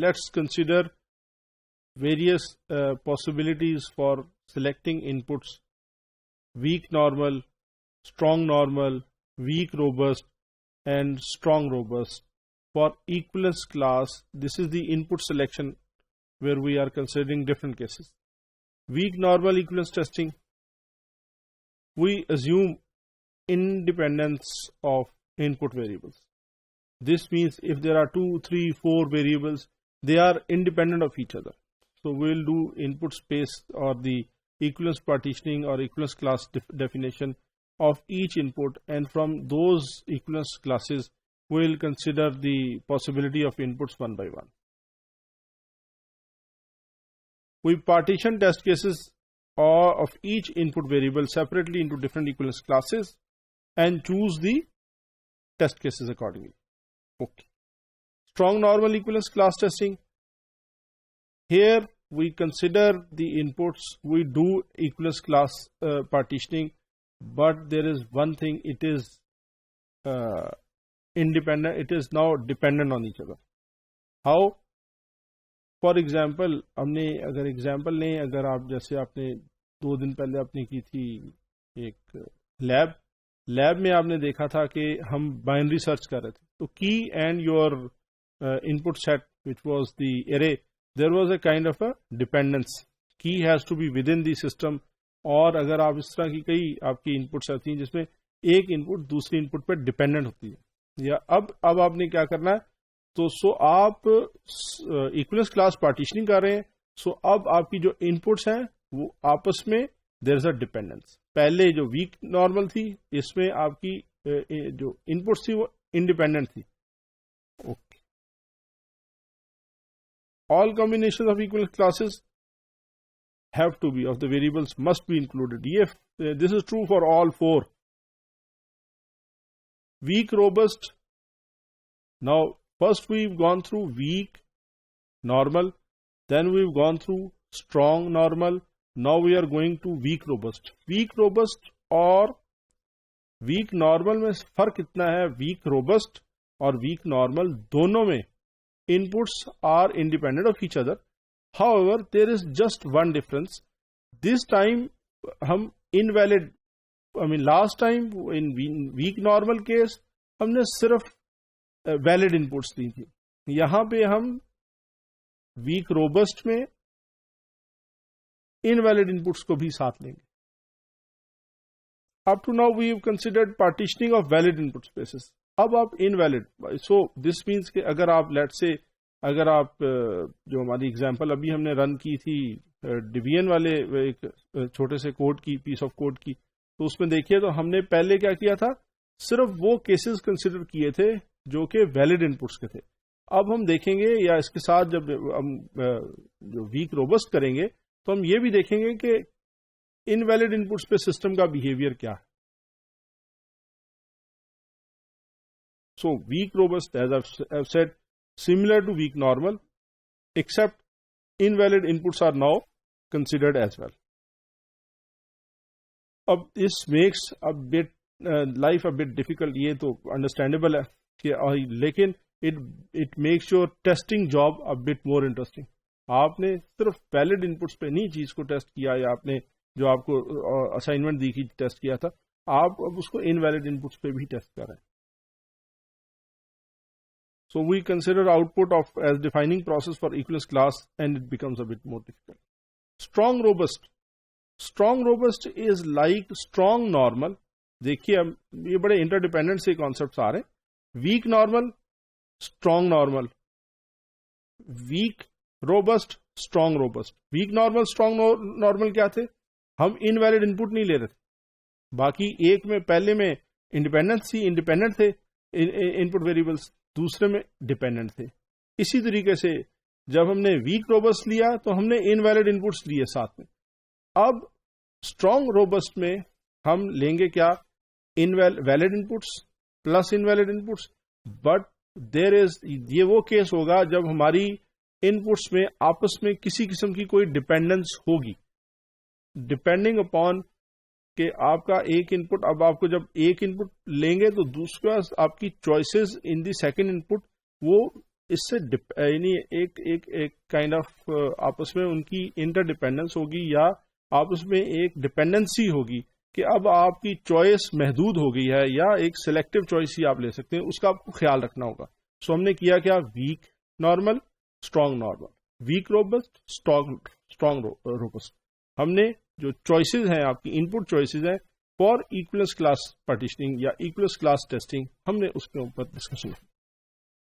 let's consider various possibilities for selecting inputs: weak normal, strong normal, weak robust, and strong robust. For equivalence class, this is the input selection where we are considering different cases. Weak normal equivalence testing, we assume independence of input variables. This means if there are 2, 3, 4 variables, they are independent of each other. So we'll do input space or the equivalence partitioning or equivalence class definition of each input, and from those equivalence classes we'll consider the possibility of inputs one by one. We partition test cases of each input variable separately into different equivalence classes and choose the test cases accordingly. Okay. Strong normal equivalence class testing. Here we consider the inputs, we do equivalence class partitioning, but there is one thing, it is independent, it is now dependent on each other. How? For example हमने अगर example लें, अगर आप जैसे आपने 2 दिन पहले आपने की थी एक लैब में आपने देखा था कि हम बाइनरी सर्च कर रहे थे, तो key and your input set which was the array, there was a kind of a dependence. Key has to be within the system. और अगर आप इस तरह की कई आपकी इनपुट्स आती हैं जिसमें एक इनपुट दूसरी इनपुट पर डिपेंडेंट होती है, या अब आपने क्या करना है, तो सो आप इक्विवेलेंस क्लास पार्टीशनिंग कर रहे हैं. सो अब आपकी जो इनपुट्स हैं वो आपस में देयर इज अ डिपेंडेंस. पहले जो वीक नॉर्मल थी इसमें आपकी जो इनपुट्स थी वो इंडिपेंडेंट थी. Okay. All combination of equivalence classes have to be of the variables must be included. ये this is true for all 4. Weak robust. Now first we've gone through weak normal, then we've gone through strong normal, now we are going to weak robust. Weak robust और weak normal में फर्क इतना है, weak robust और weak normal दोनों में inputs are independent of each other. However, there is just one difference. This time हम invalid, last time in weak normal case हमने सिर्फ वैलिड इनपुट्स दी थी. यहां पे हम वीक रोबस्ट में इनवैलिड इनपुट्स को भी साथ लेंगे. Up to now we have considered partitioning of valid input spaces. अब आप इनवैलिड, सो दिस मींस कि अगर आप लेट से अगर आप जो हमारी एग्जांपल अभी हमने रन की थी डिवीजन वाले एक छोटे से कोड की, पीस ऑफ कोड की, तो उसमें देखिए तो हमने पहले क्या किया था, सिर्फ वो केसेस कंसिडर किए थे जो कि वैलिड इनपुट्स के थे. अब हम देखेंगे, या इसके साथ जब हम जो वीक रोबस्ट करेंगे तो हम ये भी देखेंगे कि इनवैलिड इनपुट्स पे सिस्टम का बिहेवियर क्या है. So weak robust as I said similar to weak normal except invalid inputs are now considered as well. अब this makes a bit life a bit difficult. ये तो अंडरस्टैंडेबल है कि, लेकिन it makes your testing job a bit more interesting. आपने सिर्फ valid inputs पे नहीं चीज को टेस्ट किया, या आपने जो आपको असाइनमेंट दी थी टेस्ट किया था, आप अब उसको इनवैलिड इनपुट्स पे भी टेस्ट कर रहे हैं. So we consider output of as defining process for equivalence class and it becomes a bit more difficult. Strong robust. Strong robust is like strong normal. देखिए अब ये बड़े इंटरडिपेंडेंट से कॉन्सेप्ट्स आ रहे हैं. Weak normal, strong normal, weak robust, strong robust. Weak normal, strong normal क्या थे, हम इनवैलिड इनपुट नहीं ले रहे थे. बाकी एक में पहले में इंडिपेंडेंस थी, इंडिपेंडेंट थे इनपुट वेरिएबल्स, दूसरे में डिपेंडेंट थे. इसी तरीके से जब हमने वीक रोबस्ट लिया तो हमने इनवैलिड इनपुट्स लिए साथ में. अब स्ट्रॉन्ग रोबस्ट में हम लेंगे क्या, valid inputs plus invalid inputs. But there is, ये वो केस होगा जब हमारी इनपुट्स में आपस में किसी किस्म की कोई डिपेंडेंस होगी, डिपेंडिंग अपॉन कि आपका एक इनपुट, अब आपको जब एक इनपुट लेंगे तो दूसरा आपकी choices in the second input वो इससे यानी एक एक एक काइंड ऑफ आपस में उनकी इंटरडिपेंडेंस होगी या आपस में एक डिपेंडेंसी होगी कि अब आपकी चॉइस महदूद हो गई है या एक सिलेक्टिव चॉइस ही आप ले सकते हैं, उसका आपको ख्याल रखना होगा। सो हमने किया क्या, weak normal, strong normal, weak robust, strong robust. हमने जो चॉइसेस हैं आपकी इनपुट चॉइसेस हैं फॉर इक्विवेलेंस क्लास पार्टीशनिंग या इक्विवेलेंस क्लास टेस्टिंग, हमने उसके ऊपर डिस्कशन की।